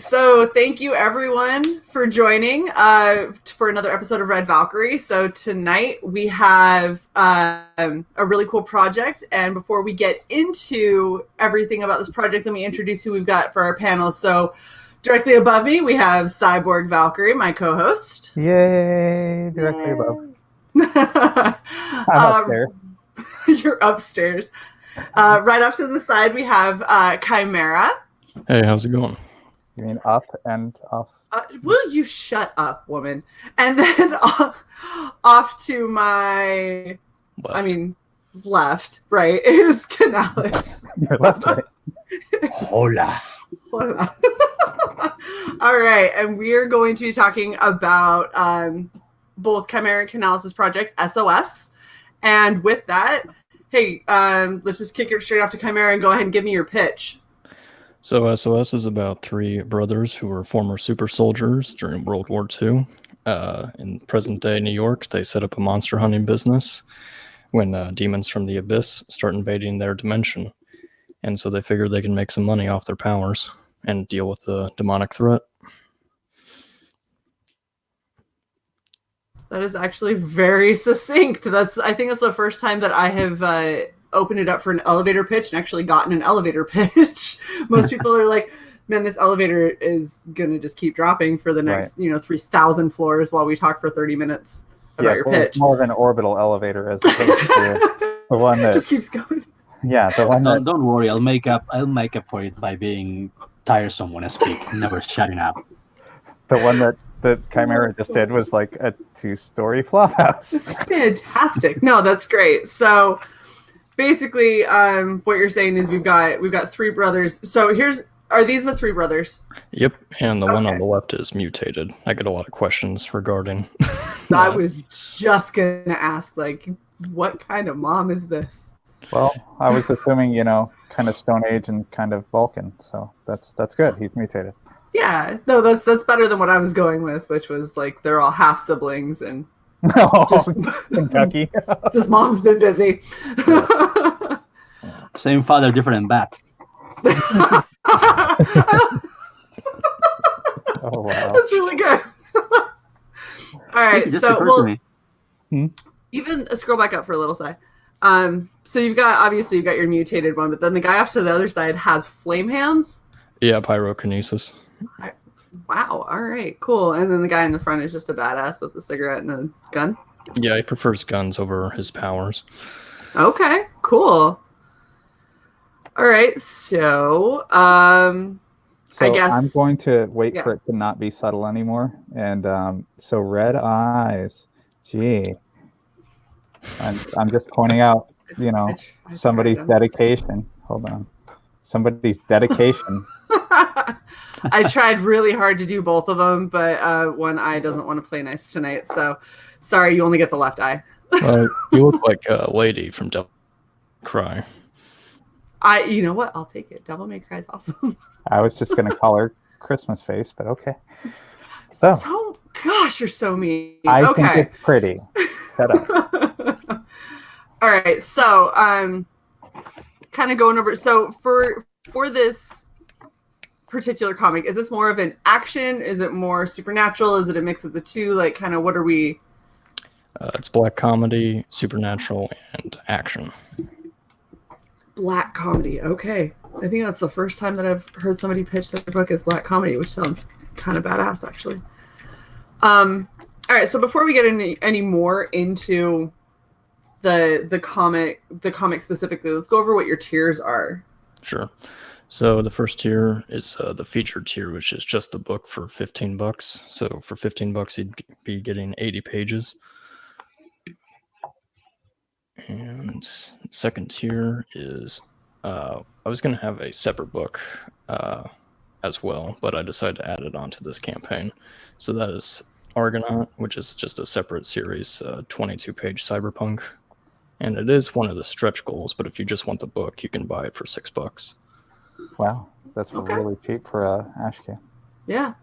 right, so thank you everyone for joining for another episode of Red Valkyrie. So tonight we have a really cool project, and before we get into everything about this project, let me introduce who we've got for our panel. So directly above me, we have Cyborg Valkyrie, my co-host. Yay! Directly above. I'm upstairs. You're upstairs. Right off to the side, we have Chimera. Hey, how's it going? You mean up and off? Will you shut up, woman? And then off to my, left, right, is Canales. Your left, right? Hola. Hola. All right, and we are going to be talking about both Chimera and Canales' project, SOS. And with that, hey, let's just kick it straight off to Chimera and go ahead and give me your pitch. So SOS is about three brothers who were former super soldiers during World War II. In present-day New York, they set up a monster hunting business when demons from the abyss start invading their dimension. And so they figured they can make some money off their powers and deal with the demonic threat. That is actually very succinct. I think that's the first time that I have opened it up for an elevator pitch and actually gotten an elevator pitch. Most people are like, man, this elevator is going to just keep dropping for the next, 3,000 floors while we talk for 30 minutes about your pitch. It's more of an orbital elevator as opposed to the one that just keeps going. Yeah, the one that... Don't worry, I'll make up for it by being tiresome when I speak, never shutting up. The one that Chimera just did was like a 2-story flophouse. It's fantastic. No, that's great. So basically, what you're saying is we've got three brothers. So are these the three brothers? Yep, and the one on the left is mutated. I get a lot of questions regarding I was just going to ask, what kind of mom is this? Well, I was assuming, kind of Stone Age and kind of Vulcan. So that's good. He's mutated. Yeah, no, that's better than what I was going with, which was they're all half siblings and just Kentucky. Just mom's been busy. Same father, different bat. Oh wow, that's really good. All right, so even scroll back up for a little side. So you've got your mutated one, but then the guy off to the other side has flame hands. Yeah, pyrokinesis. Wow. All right. Cool. And then the guy in the front is just a badass with a cigarette and a gun. Yeah, he prefers guns over his powers. Okay. Cool. All right. So, I guess I'm going to wait for it to not be subtle anymore. And so red eyes. Gee. And I'm just pointing out, somebody's dedication. Hold on. Somebody's dedication. I tried really hard to do both of them, but one eye doesn't want to play nice tonight. So sorry, you only get the left eye. You look like a lady from Devil May Cry. You know what? I'll take it. Devil May Cry is awesome. I was just going to call her Christmas face, but okay. So gosh, you're so mean. I think it's pretty. Shut up. All right. So, kind of going over. So for this particular comic, is this more of an action? Is it more supernatural? Is it a mix of the two? What are we? It's black comedy, supernatural, and action. Black comedy. Okay. I think that's the first time that I've heard somebody pitch their book as black comedy, which sounds kind of badass, actually. All right. So before we get any more into the comic specifically, let's go over what your tiers are. Sure. So the first tier is the featured tier, which is just the book for $15. So for $15, you'd be getting 80 pages. And second tier is I was going to have a separate book as well, but I decided to add it onto this campaign. So that is Argonaut, which is just a separate series, 22-page cyberpunk. And it is one of the stretch goals, but if you just want the book, you can buy it for $6. Wow, that's really cheap for Ashcan. Yeah.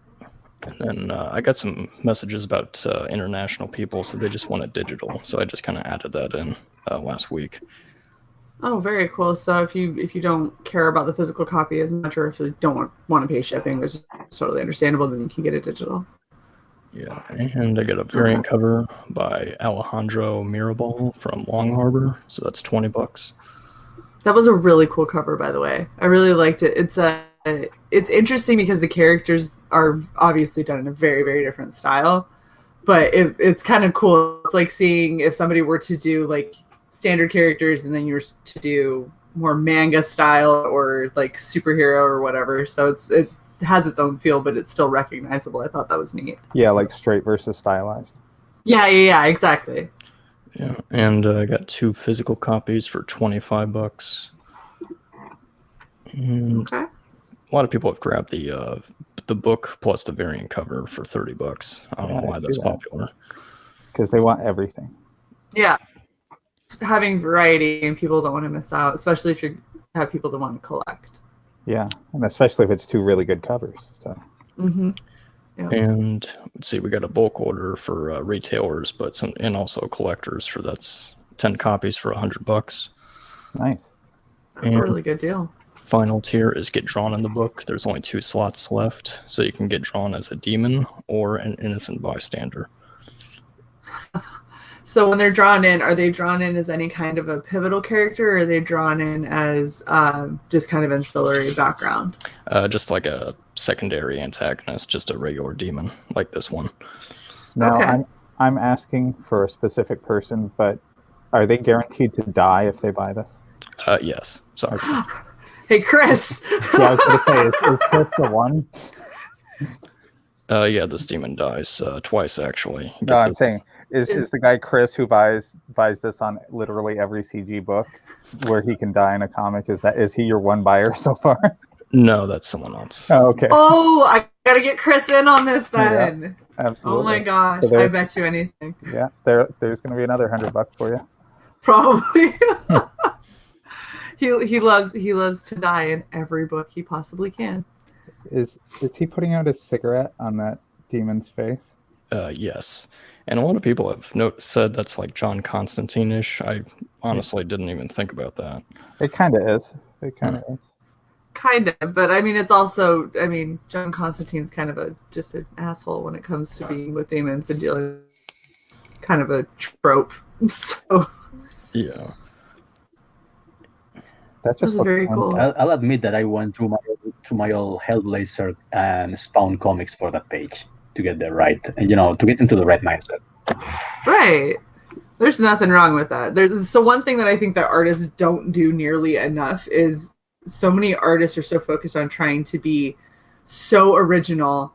And then I got some messages about international people, so they just wanted digital. So I just kind of added that in last week. Oh, very cool. So if you don't care about the physical copy as much, or if you don't want to pay shipping, which is totally understandable, then you can get it digital. Yeah, and I got a variant cover by Alejandro Mirabal from Long Harbor, so that's $20. That was a really cool cover, by the way. I really liked it. It's interesting because the characters are obviously done in a very, very different style, but it's kind of cool. It's like seeing if somebody were to do like standard characters and then you're to do more manga style or like superhero or whatever. So it has its own feel, but it's still recognizable. I thought that was neat. Yeah, like straight versus stylized. Yeah, exactly. Yeah, and I got 2 physical copies for $25. And Okay. a lot of people have grabbed the book plus the variant cover for $30. I don't know why that's popular. Because they want everything. Yeah. Having variety and people don't want to miss out, especially if you have people that want to collect. Yeah, and especially if it's 2 really good covers. So. Mm-hmm. Yeah. And let's see, we got a bulk order for retailers, and also collectors for that's 10 copies for $100. Nice. That's a really good deal. Final tier is get drawn in the book. There's only 2 slots left, so you can get drawn as a demon or an innocent bystander. So when they're drawn in, are they drawn in as any kind of a pivotal character, or are they drawn in as just kind of ancillary background? Just like a secondary antagonist, just a regular demon like this one. Now, Okay. I'm asking for a specific person, but are they guaranteed to die if they buy this? Yes. Sorry. Hey, Chris. Yeah, I was going to say, is Chris the one? Yeah, this demon dies twice, actually. He No, gets I'm saying, is the guy Chris who buys this on literally every CG book where he can die in a comic? Is he your one buyer so far? No, that's someone else. Oh, okay. Oh, I gotta get Chris in on this then. Yeah, absolutely. Oh my gosh, So I bet you anything. Yeah, there's going to be another $100 for you. Probably. He loves to die in every book he possibly can. Is he putting out a cigarette on that demon's face? Yes. And a lot of people have said that's like John Constantine-ish. I honestly didn't even think about that. It kind of is. Kind of, but I mean, it's also, John Constantine's kind of just an asshole when it comes to being with demons and dealing. It's kind of a trope. So yeah, that's just very cool. I'll admit that I went through my old Hellblazer and Spawn comics for that page to get the right, and to get into the right mindset. Right. There's nothing wrong with that. So one thing that I think that artists don't do nearly enough is so many artists are so focused on trying to be so original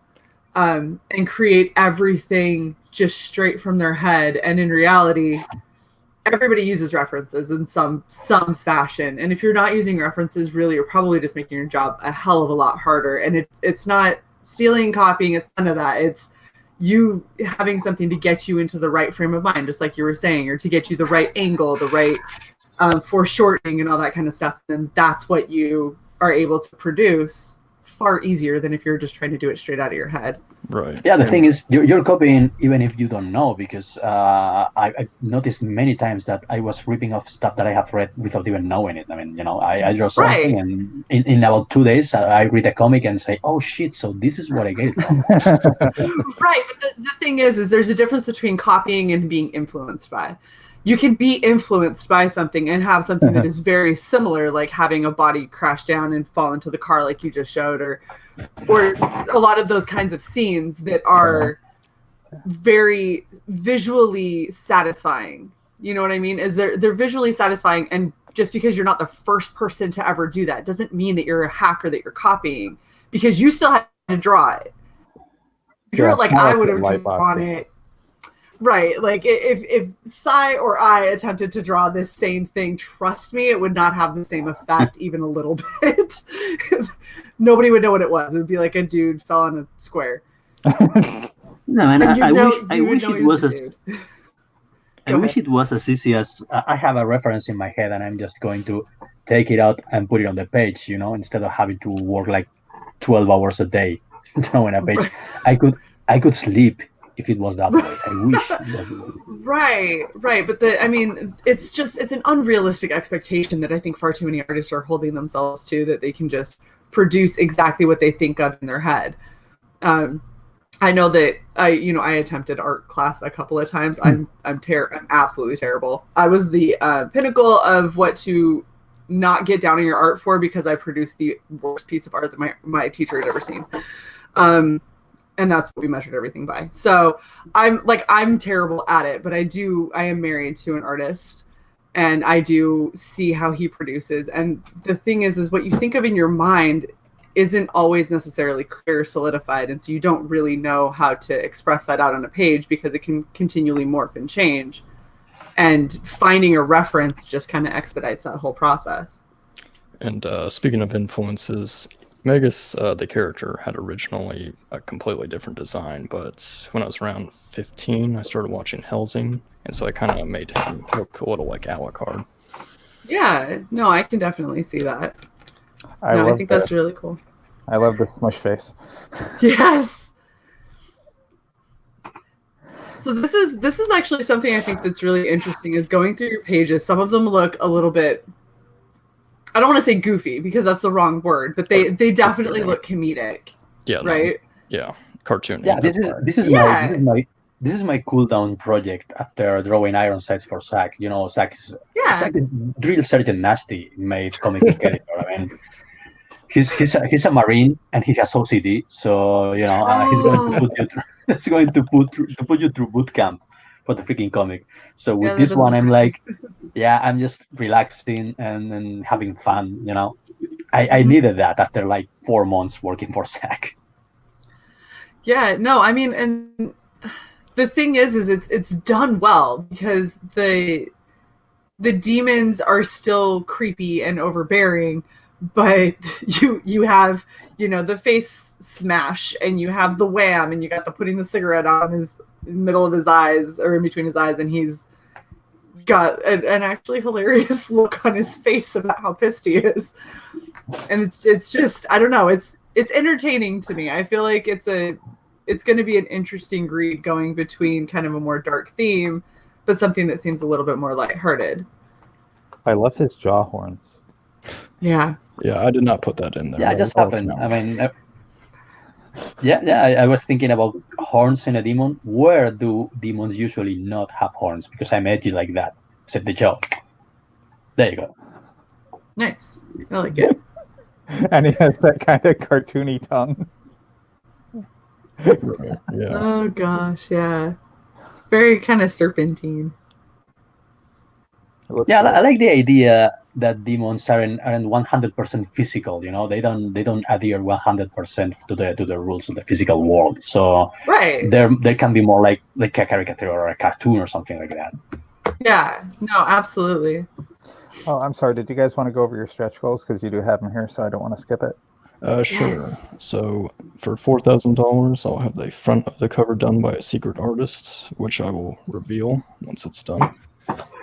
and create everything just straight from their head. And in reality, everybody uses references in some fashion. And if you're not using references, really, you're probably just making your job a hell of a lot harder. And it's not stealing, copying, it's none of that. It's you having something to get you into the right frame of mind, just like you were saying, or to get you the right angle, the right foreshortening and all that kind of stuff. And that's what you are able to produce far easier than if you're just trying to do it straight out of your head. right. Yeah, the thing is, you're copying even if you don't know, because I noticed many times that I was ripping off stuff that I have read without even knowing it. I mean, I draw something, and in about 2 days, I read a comic and say, oh shit, so this is what I get it from. Right, but the thing is there's a difference between copying and being influenced by. You can be influenced by something and have something that is very similar, like having a body crash down and fall into the car like you just showed, or a lot of those kinds of scenes that are very visually satisfying. You know what I mean? Is they're visually satisfying, and just because you're not the first person to ever do that doesn't mean that you're a hacker, that you're copying, because you still have to draw it. Draw it like I would have drawn it. Right, like if Sai or I attempted to draw this same thing, trust me, it would not have the same effect even a little bit. Nobody would know what it was. It would be like a dude fell on a square. No, and I wish it was I wish it was as easy as I have a reference in my head and I'm just going to take it out and put it on the page, instead of having to work like 12 hours a day drawing a page. I could sleep if it was that way. I wish. Right. But it's an unrealistic expectation that I think far too many artists are holding themselves to, that they can just produce exactly what they think of in their head. I know that I attempted art class a couple of times. I'm absolutely terrible. I was the pinnacle of what to not get down on your art for, because I produced the worst piece of art that my teacher had ever seen. And that's what we measured everything by. So I'm terrible at it, but I am married to an artist, and I do see how he produces. And the thing is what you think of in your mind isn't always necessarily clear or solidified. And so you don't really know how to express that out on a page, because it can continually morph and change. And finding a reference just kind of expedites that whole process. And speaking of influences, Magus, the character, had originally a completely different design, but when I was around 15, I started watching Hellsing, and so I kind of made him look a little like Alucard. Yeah, no, I can definitely see that. I think that's really cool. I love the smush face. Yes. So this is actually something I think that's really interesting, is going through your pages. Some of them look a little bit, I don't want to say goofy, because that's the wrong word, but they definitely look comedic. Yeah. Right? No, yeah. Cartoony. Yeah, this is my cool down project after drawing Iron Sights for Zack. Zack is Drill Sergeant Nasty made comic book editor. I mean, he's a Marine and he has OCD, so he's going to put you through boot camp for the freaking comic. So with this one, I'm like, I'm just relaxing and having fun. I needed that after like 4 months working for Zack. Yeah, no, I mean, and the thing is it's done well, because the demons are still creepy and overbearing, but you have, the face smash, and you have the wham, and you got the putting the cigarette on his middle of his eyes, or in between his eyes, and he's got an actually hilarious look on his face about how pissed he is. And it's just, I don't know, it's entertaining to me. I feel like it's going to be an interesting read, going between kind of a more dark theme, but something that seems a little bit more lighthearted. I love his jaw horns. Yeah. Yeah, I did not put that in there. Yeah, it just happened. I mean, I was thinking about horns in a demon. Where do demons usually not have horns? Because I'm edgy like that, except the jaw. There you go. Nice. I like it. And he has that kind of cartoony tongue. Yeah. Oh gosh, yeah. It's very kind of serpentine. Yeah, I like the idea that demons aren't 100% physical. They don't adhere 100% to the rules of the physical world. So there can be more like a caricature or a cartoon or something like that. Yeah. No, absolutely. Oh, I'm sorry. Did you guys want to go over your stretch goals? Because you do have them here, so I don't want to skip it. Sure. Yes. So for $4,000, I'll have the front of the cover done by a secret artist, which I will reveal once it's done.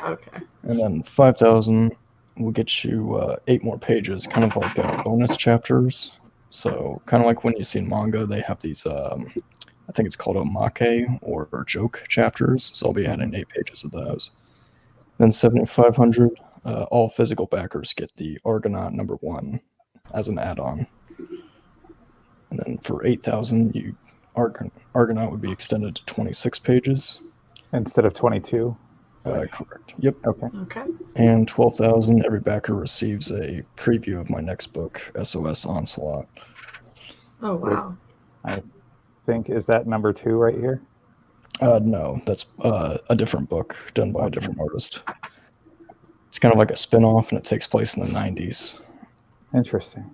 Okay. And then $5,000 will get you 8 more pages, kind of like bonus chapters. So kind of like when you see in manga, they have these, I think it's called omake or joke chapters. So I'll be adding 8 pages of those. Then $7,500, all physical backers get the Argonaut #1 as an add-on. And then for $8,000, Argonaut would be extended to 26 pages instead of 22. Correct. Yep. Okay. And $12,000, every backer receives a preview of my next book, SOS Onslaught. Oh wow. I think, is that #2 right here? No, that's a different book done by a different artist. It's kind of like a spin-off, and it takes place in the 90s. Interesting.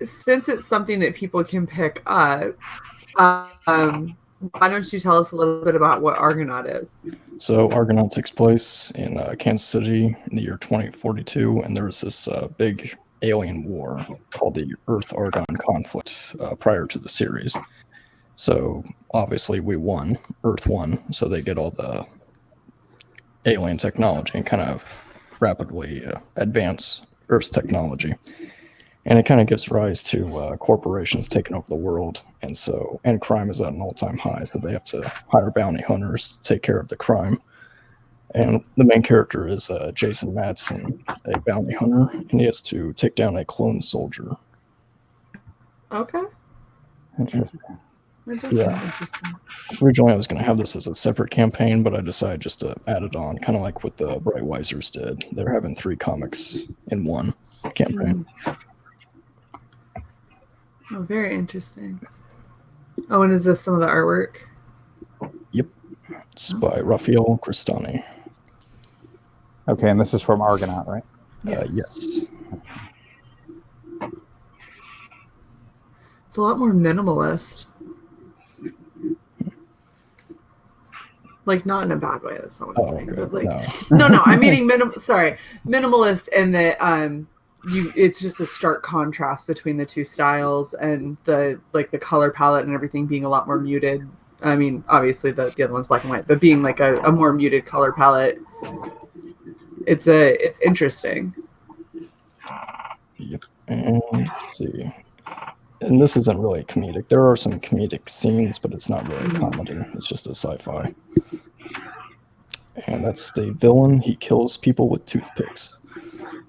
Since it's something that people can pick up, why don't you tell us a little bit about what Argonaut is? So Argonaut takes place in Kansas City in the year 2042, and there's this big alien war called the Earth-Argon conflict prior to the series. So obviously we won, Earth won, so they get all the alien technology and kind of rapidly advance Earth's technology. And it kind of gives rise to corporations taking over the world, and crime is at an all-time high, so they have to hire bounty hunters to take care of the crime. And the main character is Jason Madsen, a bounty hunter, and he has to take down a clone soldier. Okay. Interesting. That does sound interesting. Originally, I was going to have this as a separate campaign, but I decided just to add it on, kind of like what the Bright Wisers did. They're having 3 comics in one campaign. Oh, very interesting. Oh, and is this some of the artwork? Yep. It's by Raphael Cristani. Okay, and this is from Argonaut, right? Yes. It's a lot more minimalist. Like, not in a bad way, that's not what I'm saying. Okay. But like, no, I'm meaning minimalist, and that it's just a stark contrast between the two styles, and the color palette and everything being a lot more muted. I mean, obviously the other one's black and white, but being like a more muted color palette, it's interesting. Yep. And let's see. And this isn't really comedic. There are some comedic scenes, but it's not really a comedy. It's just a sci-fi. And that's the villain. He kills people with toothpicks.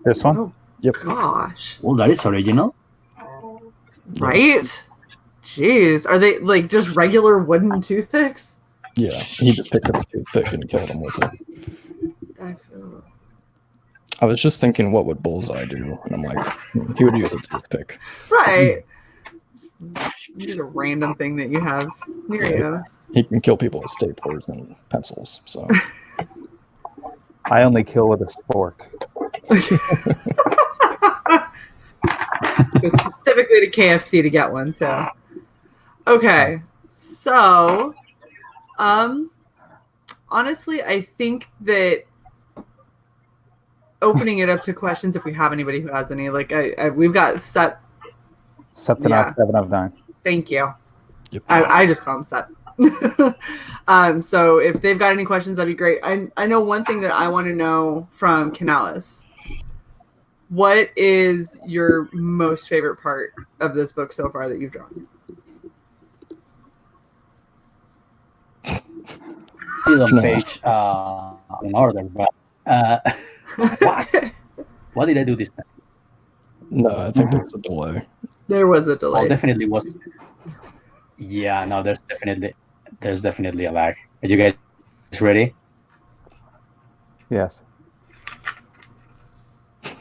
This one? Oh, yep. Gosh. Well, that is original. Right? Jeez. Are they like just regular wooden toothpicks? Yeah. He just picked up a toothpick and killed him with it. I was just thinking, what would Bullseye do? And I'm like, he would use a toothpick. Right. Use a random thing that you have near you. He can kill people with staplers and pencils. So I only kill with a spork. Go specifically to KFC to get one. So, okay. So, honestly, I think that opening it up to questions, if we have anybody who has any, like we've got Sep. Septonaut 7 of 9. Thank you. Yep. I just call him Sep. So if they've got any questions, that'd be great. I know one thing that I want to know from Canales. What is your most favorite part of this book so far that you've drawn? Still on page in order, but what did I do this time? No, I think there was a delay. There was a delay. Oh, definitely was. Yeah, no, there's definitely a lag. Are you guys ready? Yes.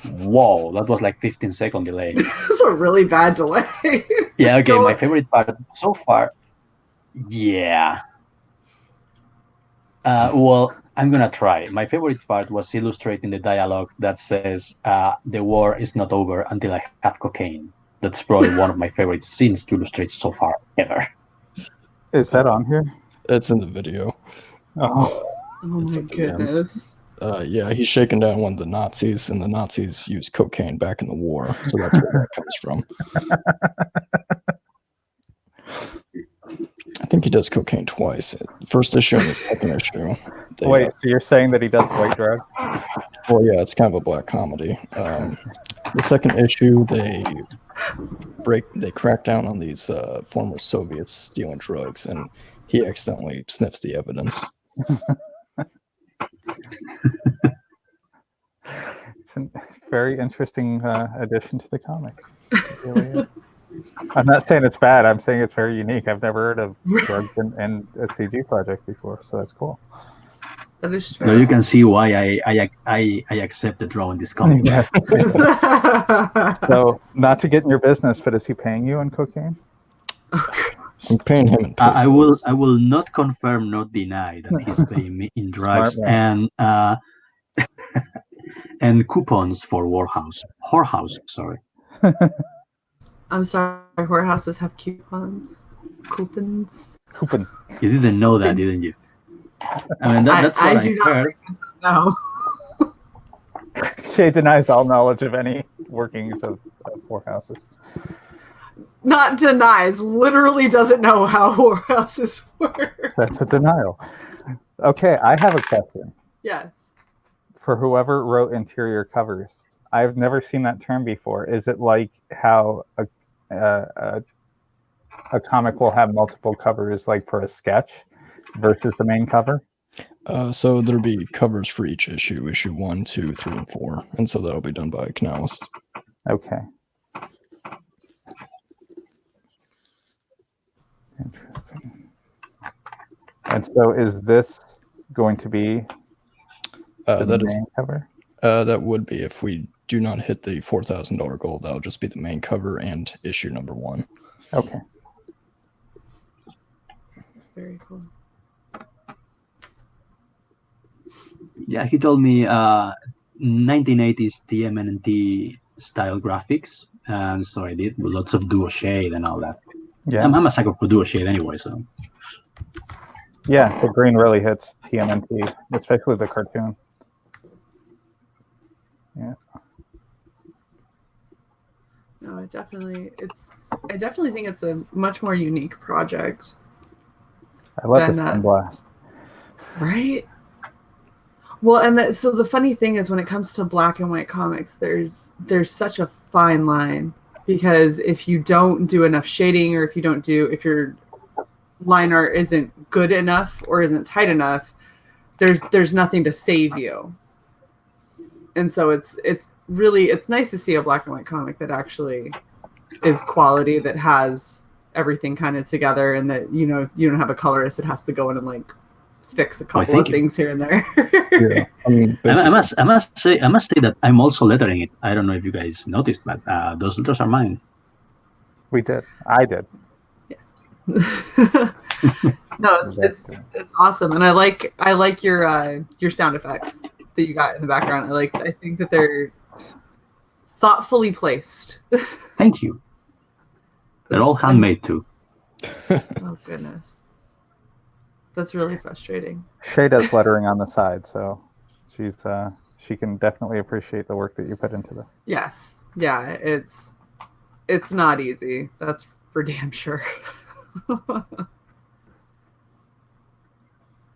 Whoa, that was like 15-second delay. That's a really bad delay. Yeah, okay, my favorite part so far. Yeah. Well, I'm gonna try. My favorite part was illustrating the dialogue that says, "The war is not over until I have cocaine." That's probably one of my favorite scenes to illustrate so far ever. Is that on here? It's in the video. Oh, My goodness. Yeah, he's shaking down one of the Nazis, and the Nazis used cocaine back in the war, so that's where that comes from. I think he does cocaine twice. First issue and the second issue. Wait, so you're saying that he does white drug? Well, yeah, it's kind of a black comedy. The second issue, they crack down on these former Soviets stealing drugs, and he accidentally sniffs the evidence. It's a very interesting addition to the comic. It really is. I'm not saying it's bad. I'm saying it's very unique. I've never heard of drugs in a CG project before, so that's cool. That is true. Now you can see why I accepted drawing this comic. So, not to get in your business, but is he paying you in cocaine? I'm paying him in I will not confirm, not deny that he's paying me in drugs and coupons for whorehouse. Sorry. I'm sorry, whorehouses have coupons. Coupons. Coupon. You didn't know that, didn't you? I mean, that's what I do heard. No. Shae denies all knowledge of any workings of whorehouses. Not denies, literally doesn't know how whorehouses work. That's a denial. Okay, I have a question. Yes. For whoever wrote interior covers, I've never seen that term before. Is it like how a comic will have multiple covers, like for a sketch, versus the main cover? So there'll be covers for each issue 1, 2, 3, and 4, and so that'll be done by Canales. Okay. Interesting. And so is this going to be the main cover? That would be if we do not hit the $4,000 goal. That'll just be the main cover and issue number 1. Okay. That's very cool. Yeah, he told me 1980s TMNT style graphics, and so I did with lots of duo shade and all that. Yeah, I'm a sucker for duo shade anyway, so. Yeah, the green really hits TMNT, especially the cartoon. Yeah. No, I definitely think it's a much more unique project. I love the Spin Blast. Right? Well, and so the funny thing is when it comes to black and white comics, there's such a fine line, because if you don't do enough shading, or if your line art isn't good enough or isn't tight enough, there's nothing to save you. And so it's nice to see a black and white comic that actually is quality, that has everything kind of together, and that you don't have a colorist that has to go in and like fix a couple of things here and there. Yeah. I mean, I must say that I'm also lettering it. I don't know if you guys noticed, but those letters are mine. We did. I did. Yes. No, it's awesome, and I like your sound effects that you got in the background. I think that they're thoughtfully placed. Thank you. They're all handmade too. Oh goodness, that's really frustrating. Shae does lettering on the side, so she can definitely appreciate the work that you put into this. Yes, yeah, it's not easy. That's for damn sure.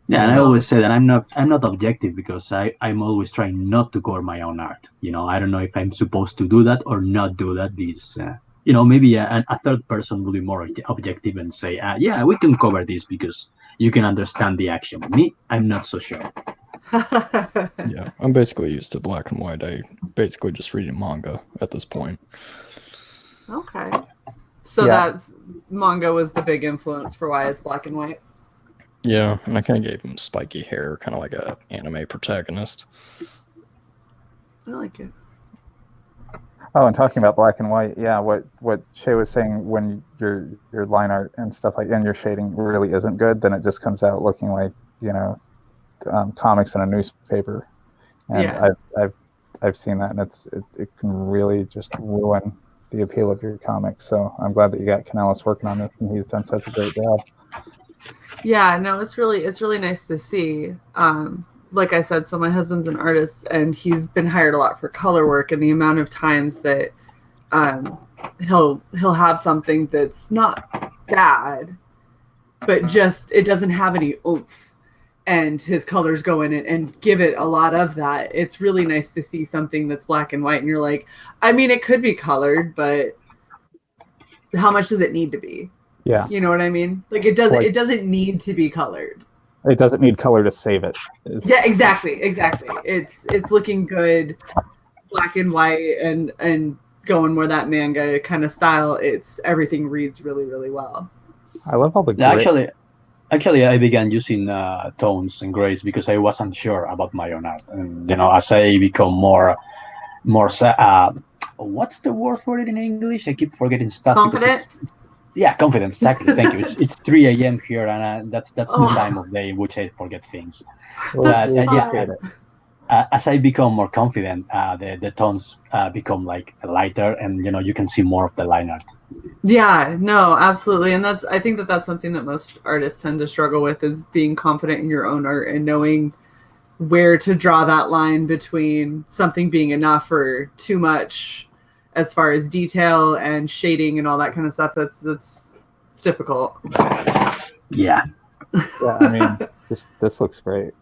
Yeah, and I always say that I'm not objective, because I'm always trying not to core my own art. I don't know if I'm supposed to do that or not do that, because maybe a third person will be more objective and say, yeah, we can cover this because you can understand the action. Me, I'm not so sure. Yeah, I'm basically used to black and white. I basically just read manga at this point. Okay. So that's manga was the big influence for why it's black and white. Yeah, and I kind of gave him spiky hair, kind of like a anime protagonist. I like it. Oh, and talking about black and white, yeah, what Shae was saying, when your line art and stuff like, and your shading really isn't good, then it just comes out looking like comics in a newspaper. And yeah. I've seen that, and it can really just ruin the appeal of your comics. So I'm glad that you got Canales working on this, and he's done such a great job. Yeah, no, it's really nice to see. Like I said, so my husband's an artist, and he's been hired a lot for color work, and the amount of times that he'll have something that's not bad, but just it doesn't have any oomph, and his colors go in it and give it a lot of that. It's really nice to see something that's black and white, and you're like, I mean, it could be colored, but how much does it need to be? Yeah. You know what I mean? Like it doesn't need to be colored. It doesn't need color to save it. Yeah, exactly. It's looking good, black and white, and going more that manga kind of style. Everything reads really, really well. I love all the grit. Actually, I began using tones and grays because I wasn't sure about my own art, and as I become more what's the word for it in English? I keep forgetting stuff. Confident. Yeah, confidence. Exactly. Thank you. It's 3 a.m. here, and that's the time of day in which I forget things. As I become more confident, the tones become like lighter, and you can see more of the line art. Yeah, no, absolutely, and I think that's something that most artists tend to struggle with, is being confident in your own art and knowing where to draw that line between something being enough or too much, as far as detail and shading and all that kind of stuff. That's difficult. Yeah. Yeah, I mean, this looks great.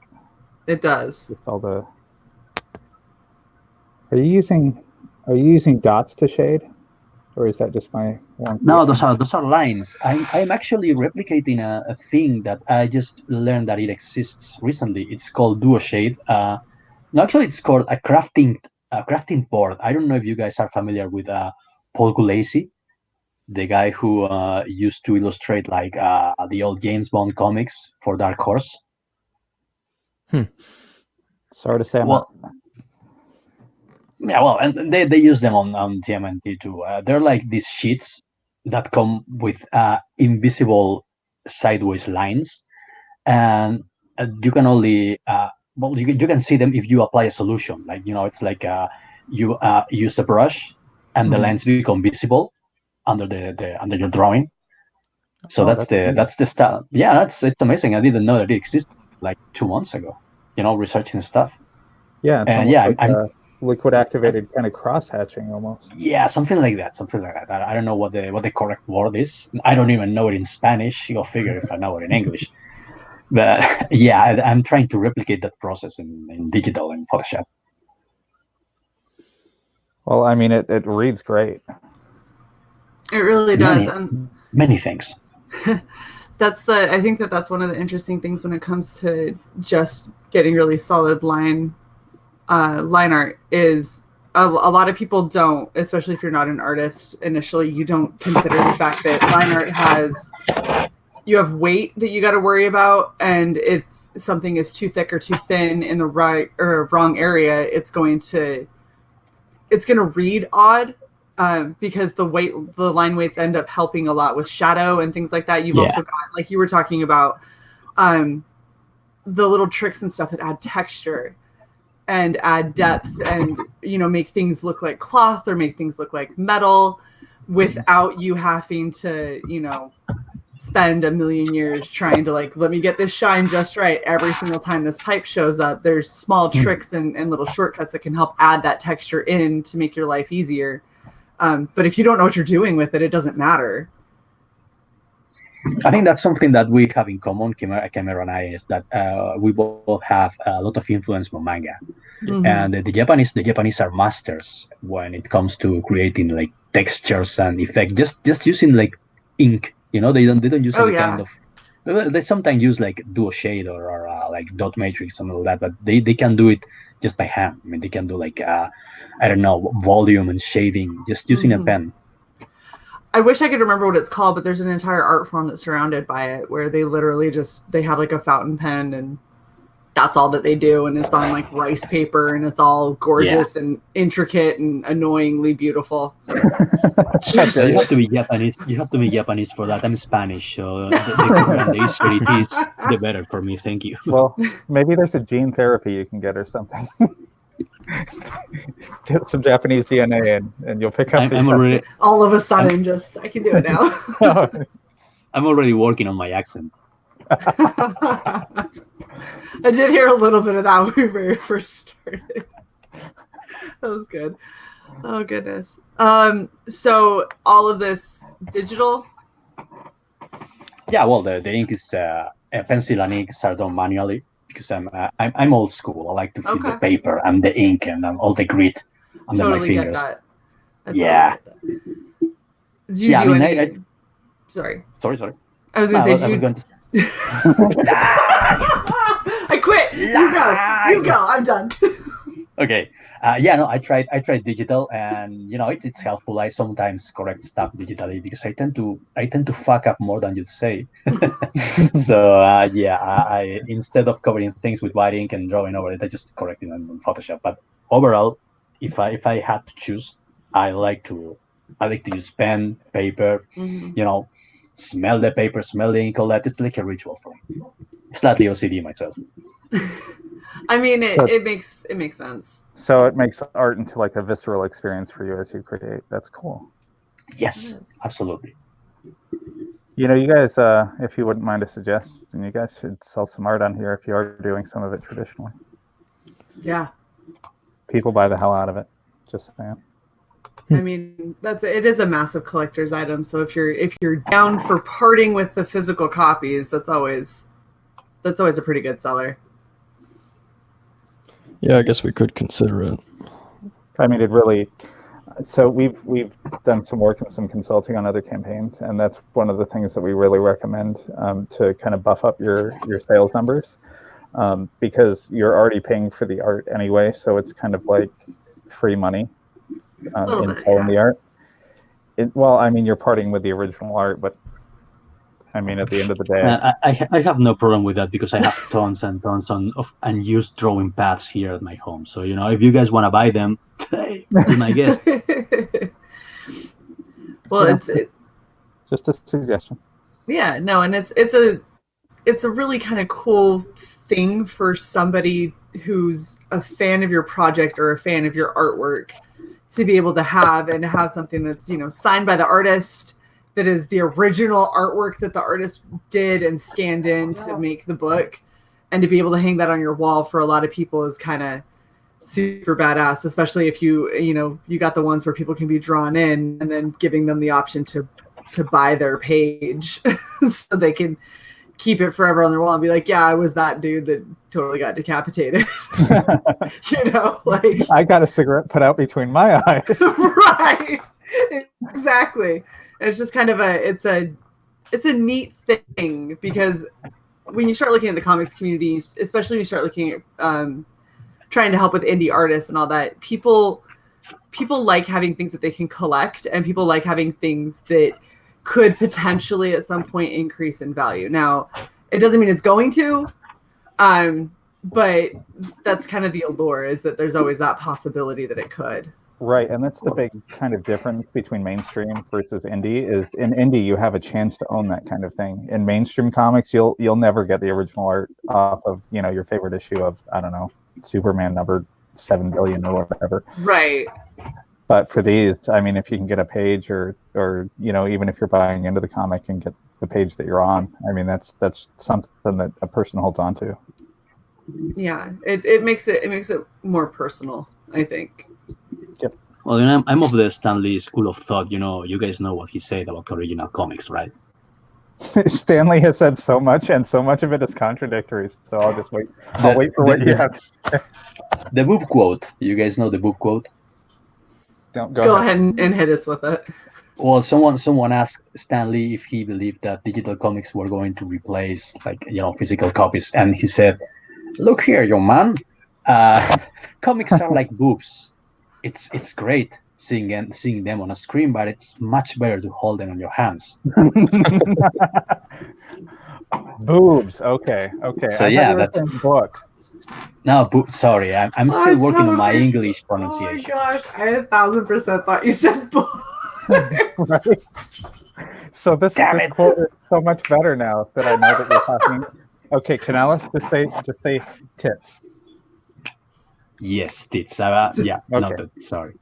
It does. Just all the Are you using dots to shade, or is that just my one? No, those are lines. I'm actually replicating a thing that I just learned that it exists recently. It's called Duo Shade. No, actually, it's called a crafting board. I don't know if you guys are familiar with Paul Gulacy, the guy who used to illustrate like the old James Bond comics for Dark Horse. Sorry to say, yeah, well, and they use them on TMNT too. They're like these sheets that come with invisible sideways lines, and you can only you can see them if you apply a solution. Like it's like you use a brush, and the lines become visible under under your drawing. So that's the style. Yeah, it's amazing. I didn't know that it existed like 2 months ago. Researching stuff. Yeah, it's and like I'm liquid activated kind of cross hatching almost. Yeah, something like that. I don't know what the correct word is. I don't even know it in Spanish. Go figure if I know it in English. But yeah, I'm trying to replicate that process in digital in Photoshop. Well, I mean, it reads great. It really does. And many things. I think that's one of the interesting things when it comes to just getting really solid line art is a lot of people don't, especially if you're not an artist initially, you don't consider the fact that line art you have weight that you got to worry about, and if something is too thick or too thin in the right or wrong area, it's going to read odd. Because the line weights end up helping a lot with shadow and things like that. You've also got, like you were talking about, the little tricks and stuff that add texture and add depth and, make things look like cloth or make things look like metal without you having to, spend a million years trying to let me get this shine just right. Every single time this pipe shows up, there's small tricks and little shortcuts that can help add that texture in to make your life easier. But if you don't know what you're doing with it, it doesn't matter. I think that's something that we have in common, Chimera and I, is that we both have a lot of influence from manga. Mm-hmm. And the Japanese are masters when it comes to creating like textures and effects. Just using like ink, they don't use any kind of. They sometimes use like duo shade or like dot matrix and all that, but they can do it just by hand. I mean, they can do like I don't know, volume and shading just using a pen. I wish I could remember what it's called, but there's an entire art form that's surrounded by it where they literally they have like a fountain pen and that's all that they do. And it's on like rice paper and it's all gorgeous and intricate and annoyingly beautiful. You have to be Japanese. You have to be Japanese for that. I'm Spanish, so the easier it is, the better for me. Thank you. Well, maybe there's a gene therapy you can get or something. Get some Japanese DNA and you'll pick up. I'm already all of a sudden. I can do it now. I'm already working on my accent. I did hear a little bit of that when we very first started. That was good. Oh goodness. So all of this digital? Yeah. Well, the ink is pencil and ink are done manually. Because I'm old school. I like to feel the paper and the ink and all the grit under my fingers. Get that. Get that. Do you do any? Sorry. I was going to say, I quit. You go. I'm done. Okay. I tried digital, and it's helpful. I sometimes correct stuff digitally because I tend to fuck up more than you'd say. So I instead of covering things with white ink and drawing over it, I just correct it on Photoshop. But overall, if I had to choose, I like to use pen, paper. Mm-hmm. Smell the paper, smell the ink, all that. It's like a ritual for me. Slightly OCD myself. I mean, it makes sense. So it makes art into like a visceral experience for you as you create. That's cool. Yes, absolutely. You guys, if you wouldn't mind a suggestion, you guys should sell some art on here if you are doing some of it traditionally. Yeah. People buy the hell out of it. Just saying. I mean, it is a massive collector's item. So if you're down for parting with the physical copies, that's always a pretty good seller. Yeah, I guess we could consider it. I mean, it really. So we've done some work and some consulting on other campaigns, and that's one of the things that we really recommend to kind of buff up your sales numbers, because you're already paying for the art anyway, so it's kind of like free money in selling the art. Well, I mean, you're parting with the original art, but I mean, at the end of the day, I have no problem with that because I have tons and tons of unused drawing pads here at my home. So if you guys want to buy them, be my guest. Well, it's just a suggestion. Yeah, no, and it's a really kind of cool thing for somebody who's a fan of your project or a fan of your artwork to be able to have something that's signed by the artist, that is the original artwork that the artist did and scanned in to make the book, and to be able to hang that on your wall for a lot of people is kind of super badass, especially if you got the ones where people can be drawn in, and then giving them the option to buy their page so they can keep it forever on their wall and be like, yeah, I was that dude that totally got decapitated. Like I got a cigarette put out between my eyes. Right. Exactly. And it's just kind of it's a neat thing, because when you start looking at the comics community, especially when you start looking at trying to help with indie artists and all that, people like having things that they can collect, and people like having things that could potentially at some point increase in value. Now, it doesn't mean it's going to, but that's kind of the allure, is that there's always that possibility that it could. Right, and that's the big kind of difference between mainstream versus indie. Is in indie you have a chance to own that kind of thing. In mainstream comics, you'll never get the original art off of your favorite issue of, I don't know, Superman number 7 billion or whatever. Right. But for these, I mean, if you can get a page, or even if you're buying into the comic and get the page that you're on, I mean, that's something that a person holds on to. Yeah, it makes it more personal, I think. Yep. Well, I'm of the Stan Lee school of thought. You guys know what he said about original comics, right? Stanley has said so much, and so much of it is contradictory. So I'll just wait. I'll wait for what you have. The boob quote. You guys know the boob quote? Go ahead and hit us with it. Well, someone asked Stan Lee if he believed that digital comics were going to replace physical copies, and he said, "Look here, young man. Comics are like boobs. It's great seeing them on a screen, but it's much better to hold them in your hands." Boobs. Okay. So yeah, that's books. No, sorry, I'm still working on my English pronunciation. Oh my gosh, I 1000% thought you said book. Right. So this quote is so much better now that I know that you're talking. Okay, Canales, just say tits. Yes, tits. Yeah, okay. noted. Sorry.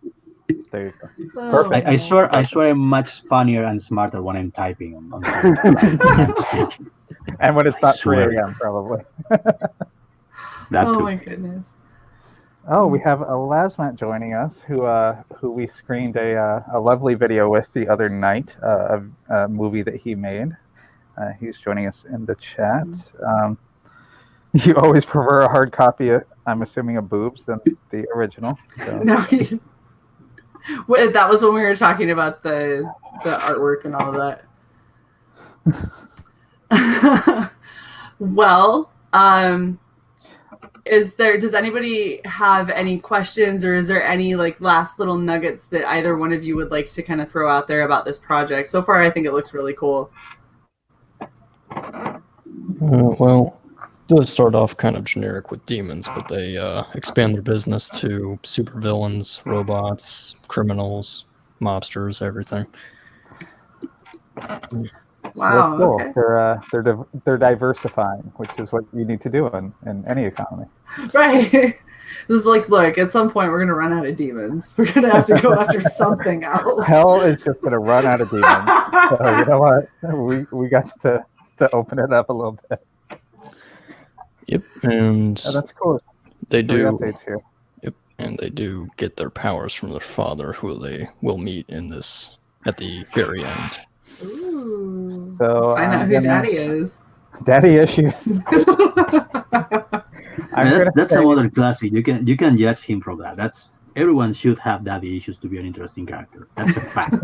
There you go. Oh. Perfect. I swear I'm much funnier and smarter when I'm typing on and speaking. And when it's not 3 a.m. probably. Oh my goodness. Oh, we have Lasmat joining us, who we screened a lovely video with the other night of a movie that he made. He's joining us in the chat. You always prefer a hard copy, I'm assuming, of boobs than the original. So. No, that was when we were talking about the artwork and all of that. Well, does anybody have any questions, or is there any last little nuggets that either one of you would like to kind of throw out there about this project? So far, I think it looks really cool. Well, it does start off kind of generic with demons, but they expand their business to supervillains, robots, criminals, mobsters, everything. Wow. So cool. Okay. They're diversifying, which is what you need to do in any economy. Right. This is look, at some point we're gonna run out of demons. We're gonna have to go after something else. Hell is just gonna run out of demons. So you know what? We got to open it up a little bit. Yep, and that's cool. They do updates here. Yep, and they do get their powers from their father, who they will meet at the very end. Ooh. So find out who Daddy is. Daddy issues. That's another classic. You can judge him from that. That's everyone should have daddy issues to be an interesting character. That's a fact.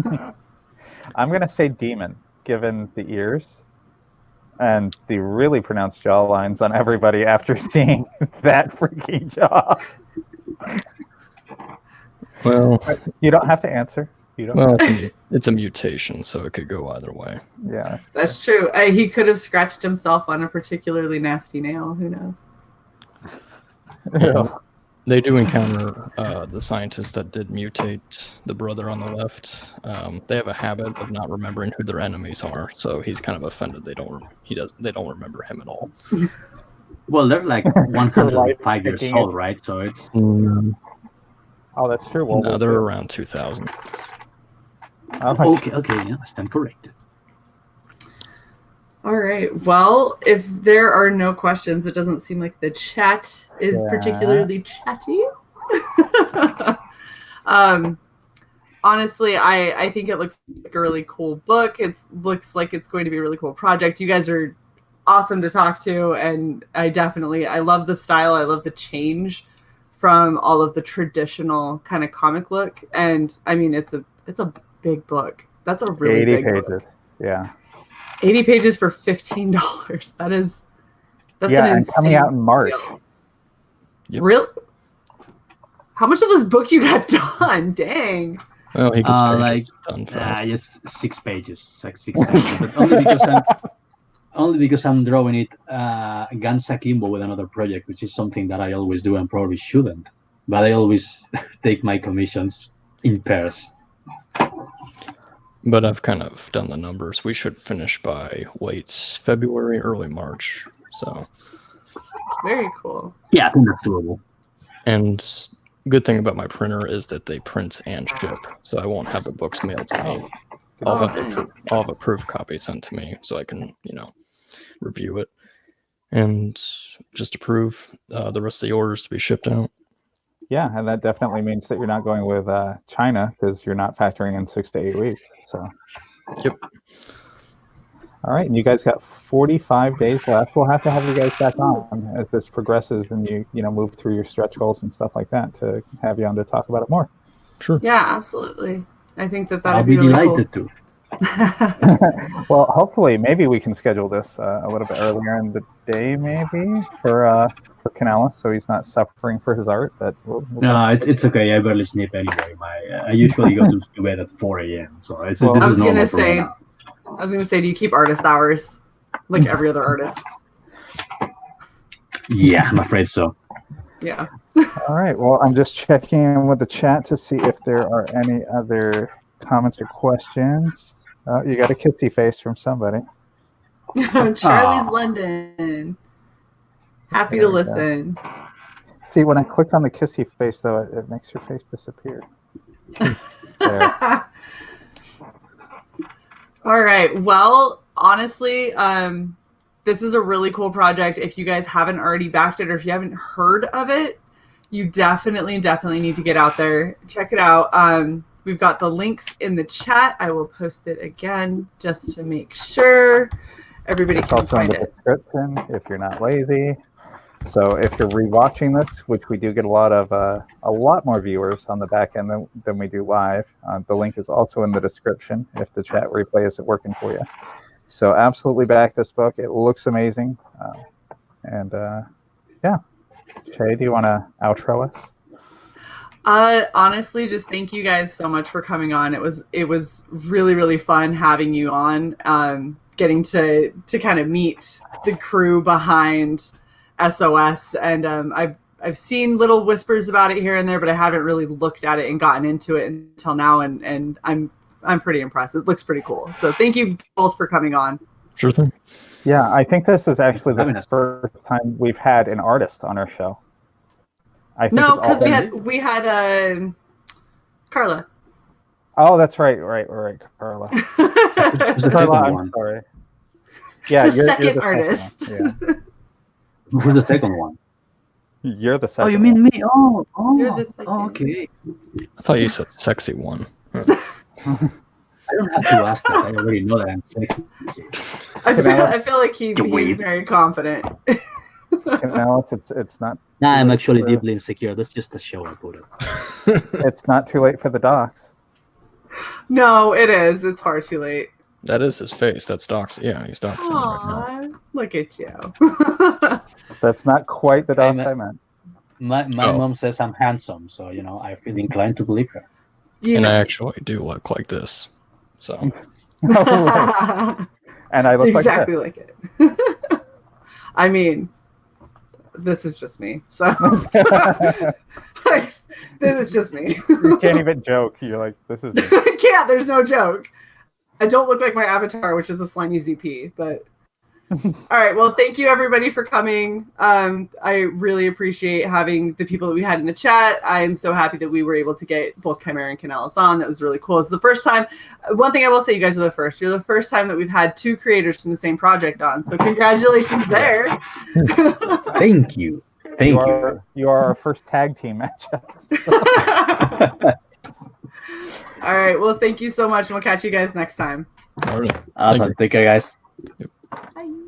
I'm gonna say demon, given the ears and the really pronounced jaw lines on everybody after seeing that freaking jaw. Well, you don't have to answer. It's a mutation, so it could go either way. Yeah, that's true. He could have scratched himself on a particularly nasty nail. Who knows? Yeah. They do encounter the scientist that did mutate the brother on the left. They have a habit of not remembering who their enemies are, so he's kind of offended. They don't remember him at all. Well, they're like 105 years old, right? So it's. Oh, that's true. Well, no, they're around 2000. Okay, yeah, I stand corrected. All right. Well, if there are no questions, it doesn't seem like the chat is particularly chatty. Honestly, I think it looks like a really cool book. It looks like it's going to be a really cool project. You guys are awesome to talk to, and I love the style. I love the change from all of the traditional kind of comic look. And I mean, it's a big book. That's a really 80 big pages. book. Yeah. 80 pages for $15. That's an insane coming out in March. Yep. Really? How much of this book you got done? Dang. Well, he gets pages done fast. Just 6 pages, like 6 pages, but only because I'm drawing it Guns Akimbo with another project, which is something that I always do and probably shouldn't, but I always take my commissions in pairs. But I've kind of done the numbers. We should finish by late February, early March. So very cool. Yeah, I think that's doable. And good thing about my printer is that they print and ship, so I won't have the books mailed to me. I'll have a proof copy sent to me, so I can, review it and just approve the rest of the orders to be shipped out. Yeah, and that definitely means that you're not going with China, because you're not factoring in 6 to 8 weeks. So. Yep. All right, and you guys got 45 days left. We'll have to have you guys back on as this progresses and you move through your stretch goals and stuff like that to have you on to talk about it more. Sure. Yeah, absolutely. I think that'd I'll be really delighted cool. to. Well, hopefully, maybe we can schedule this a little bit earlier in the day, maybe for Canales, so he's not suffering for his art. But no, it's okay. I barely sleep anyway. I usually go to bed at 4 a.m. So this is normal for me now. I was gonna say, do you keep artist hours like every other artist? Yeah, I'm afraid so. Yeah. All right. Well, I'm just checking in with the chat to see if there are any other comments or questions. You got a kissy face from somebody. Charlie's London. Happy to listen. See, when I click on the kissy face, though, it makes your face disappear. There. All right. Well, honestly, this is a really cool project. If you guys haven't already backed it, or if you haven't heard of it, you definitely need to get out there. Check it out. We've got the links in the chat. I will post it again just to make sure everybody can find it. It's also in the description if you're not lazy. So if you're rewatching this, which we do get a lot more viewers on the back end than we do live, the link is also in the description if the chat replay isn't working for you. So absolutely back this book. It looks amazing. Yeah. Shae, do you want to outro us? Honestly, just thank you guys so much for coming on. It was really, really fun having you on, getting to kind of meet the crew behind SOS, and I've seen little whispers about it here and there, but I haven't really looked at it and gotten into it until now, and I'm pretty impressed. It looks pretty cool. So thank you both for coming on. Sure thing. Yeah, I think this is actually the first time we've had an artist on our show. No, because we had Carla. Oh, that's right, Carla. Carla, I'm sorry. Yeah, you're the second artist. Yeah. Who's the second one? You're the second. Oh, you mean me? Oh, you're the second. Okay. I thought you said sexy one. I don't have to ask that. I already know that I'm sexy. I feel like he's very confident. Canales, it's not. Nah, I'm actually deeply insecure. That's just a show I put it. It's not too late for the docs. No, it is. It's far too late. That is his face. That's docs. Yeah, he's doxing right now. Look at you. That's not quite the docs I meant. My mom says I'm handsome, so I feel inclined to believe her. And I actually do look like this. So. And I look exactly like it. I mean, this is just me. So this is just me. You can't even joke. You're like, this is me. I can't. There's no joke. I don't look like my avatar, which is a slimy ZP, but all right. Well, thank you everybody for coming. I really appreciate having the people that we had in the chat. I'm so happy that we were able to get both Chimera and Canales on. That was really cool. It's the first time. One thing I will say, you guys are the first. You're the first time that we've had two creators from the same project on. So congratulations there. Thank you. Thank you. You are our first tag team matchup. All right. Well, thank you so much. And we'll catch you guys next time. All right. Awesome. Take care, guys. Yep. Bye.